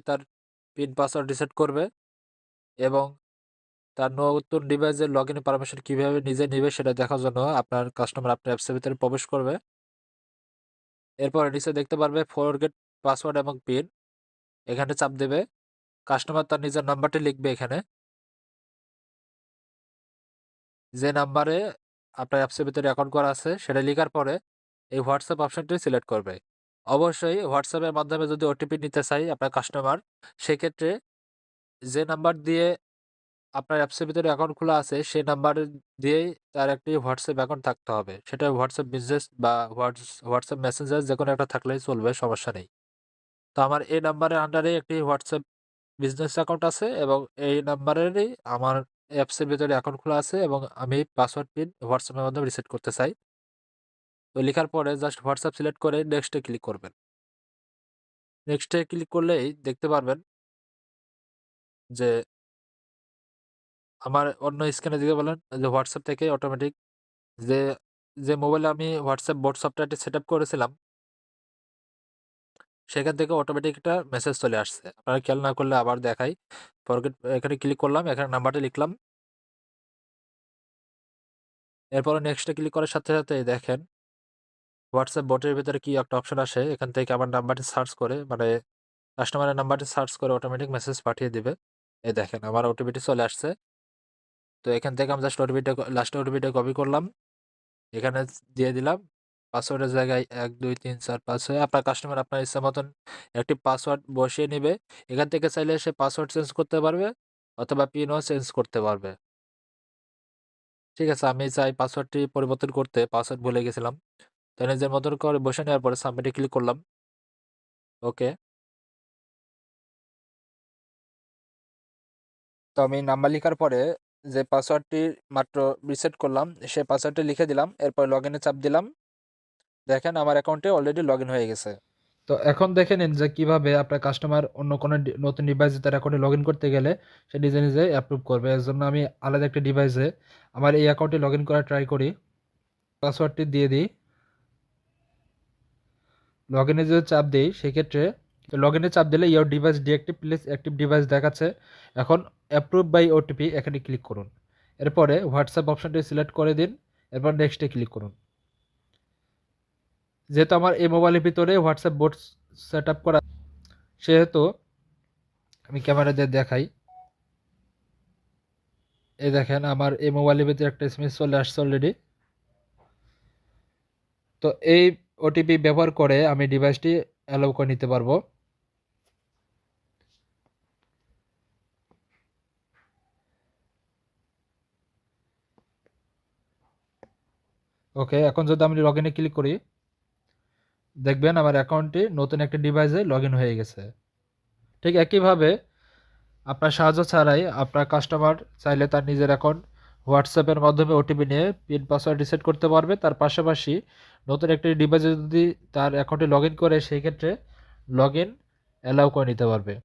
তার pin password reset করবে এবং তার নতুন ডিভাইসের লগইন পারমিশন কিভাবে নিজে নেবে সেটা দেখার জন্য আপনার কাস্টমার আপনার অ্যাপসের ভিতরে প্রবেশ করবে। এরপর নিচে দেখতে পারবে ফরগেট পাসওয়ার্ড এবং পিন, এখানে চাপ দেবে। কাস্টমার তার নিজের নাম্বারটি লিখবে এখানে, যে নাম্বারে আপনার অ্যাপসের ভিতরে অ্যাকাউন্ট করা আছে সেটা লেখার পরে এই হোয়াটসঅ্যাপ অপশনটি সিলেক্ট করবে। অবশ্যই হোয়াটসঅ্যাপের মাধ্যমে যদি ওটিপি নিতে চাই আপনার কাস্টমার, সেক্ষেত্রে যে নাম্বার দিয়ে আপনার অ্যাপসের ভিতরে অ্যাকাউন্ট খোলা আছে সেই নাম্বার দিয়েই তার একটি হোয়াটসঅ্যাপ অ্যাকাউন্ট থাকতে হবে। সেটা হোয়াটসঅ্যাপ বিজনেস বা হোয়াটসঅ্যাপ মেসেঞ্জার যে কোনো একটা থাকলেই চলবে, সমস্যা নেই। তো আমার এই নাম্বারের আন্ডারে একটি হোয়াটসঅ্যাপ বিজনেস অ্যাকাউন্ট আছে এবং এই নাম্বারেরই আমার অ্যাপসের ভিতরে অ্যাকাউন্ট খোলা আছে এবং আমি পাসওয়ার্ড পিন হোয়াটসঅ্যাপের মাধ্যমে রিসেট করতে চাই। তো লেখার পরে জাস্ট হোয়াটসঅ্যাপ সিলেক্ট করে নেক্সটে ক্লিক করবেন। নেক্সটে ক্লিক করলেই দেখতে পারবেন যে আমার অন্য স্ক্রিনে দিকে বলেন যে হোয়াটসঅ্যাপ থেকে অটোমেটিক যে যে মোবাইলে আমি হোয়াটসঅ্যাপ বোট সফটওয়্যারটি সেট আপ করেছিলাম সেখান থেকে অটোমেটিক একটা মেসেজ চলে আসছে। আপনারা খেয়াল না করলে আবার দেখাই। ফরগেট এখানে ক্লিক করলাম, এখানে নাম্বারটা লিখলাম। এরপরে নেক্সটে ক্লিক করার সাথে সাথে দেখেন হোয়াটসঅ্যাপ বটের ভিতরে কি একটা অপশন আসে, এখান থেকে আমার নাম্বারটি সার্চ করে মানে কাস্টমারের নাম্বারটি সার্চ করে অটোমেটিক মেসেজ পাঠিয়ে দিবে। এই দেখেন আমার ওটিপিটি চলে আসছে। তো এখান থেকে আমি জাস্ট ওটিপিটা লাস্টে ওটিপিটা কপি করলাম, এখানে দিয়ে দিলাম। পাসওয়ার্ডের জায়গায় 1 2 3 4 5 6 আপনার কাস্টমার আপনার ইচ্ছা মতন একটি পাসওয়ার্ড বসিয়ে নেবে। এখান থেকে চাইলে সে পাসওয়ার্ড চেঞ্জ করতে পারবে অথবা পিনও চেঞ্জ করতে পারবে। ঠিক আছে, আমি চাই পাসওয়ার্ডটি পরিবর্তন করতে, পাসওয়ার্ড ভুলে গেছিলাম। তো নিজের মতন করে বসে নেওয়ার পরে সাবমিটে ক্লিক করলাম। ওকে। তো আমি নাম্বার লিখার পরে যে পাসওয়ার্ডটি মাত্র রিসেট করলাম সেই পাসওয়ার্ডটি লিখে দিলাম, এরপর লগইনে চাপ দিলাম। দেখেন আমার অ্যাকাউন্টে অলরেডি লগইন হয়ে গেছে। তো এখন দেখে নিন যে কিভাবে আপনার কাস্টমার অন্য কোনো নতুন ডিভাইসে তার অ্যাকাউন্টে লগইন করতে গেলে সে নিজে নিজে অ্যাপ্রুভ করবে। এর জন্য আমি আলাদা একটা ডিভাইসে আমার এই অ্যাকাউন্টে লগইন করার ট্রাই করি। পাসওয়ার্ডটি দিয়ে দিই। লগইনে যদি চাপ দিই সেক্ষেত্রে লগইনে চাপ দিলে your device deactive please active device দেখাচ্ছে। এখন অ্যাপ্রুভ বাই ওটিপি এখানে ক্লিক করুন। এরপরে হোয়াটসঅ্যাপ অপশনটি সিলেক্ট করে দিন, এরপর নেক্সটে ক্লিক করুন। যেহেতু আমার এই মোবাইলের ভিতরে হোয়াটসঅ্যাপ বোট সেট আপ করা, সেহেতু আমি ক্যামেরা দিয়ে দেখাই। এই দেখেন আমার এই মোবাইলের ভিতরে একটা এসএমএস চলে আসছে অলরেডি। তো এই ওটিপি ব্যবহার করে আমি ডিভাইসটি অ্যালাউ করে নিতে পারবো। ওকে, এখন যদি আমি লগইনে ক্লিক করি দেখবেন আমার অ্যাকাউন্টটি নতুন একটা ডিভাইসে লগইন হয়ে গেছে। ঠিক একইভাবে আপনার সাহায্য ছাড়াই আপনার কাস্টমার চাইলে তার নিজের অ্যাকাউন্ট হোয়াটসঅ্যাপের মাধ্যমে ওটিপি নিয়ে পিন পাসওয়ার্ড রিসেট করতে পারবে। তার পাশাপাশি নতুন একটি ডিভাইসে যদি তার অ্যাকাউন্টে লগইন করে সেই ক্ষেত্রে লগইন অ্যালাউ করে নিতে পারবে।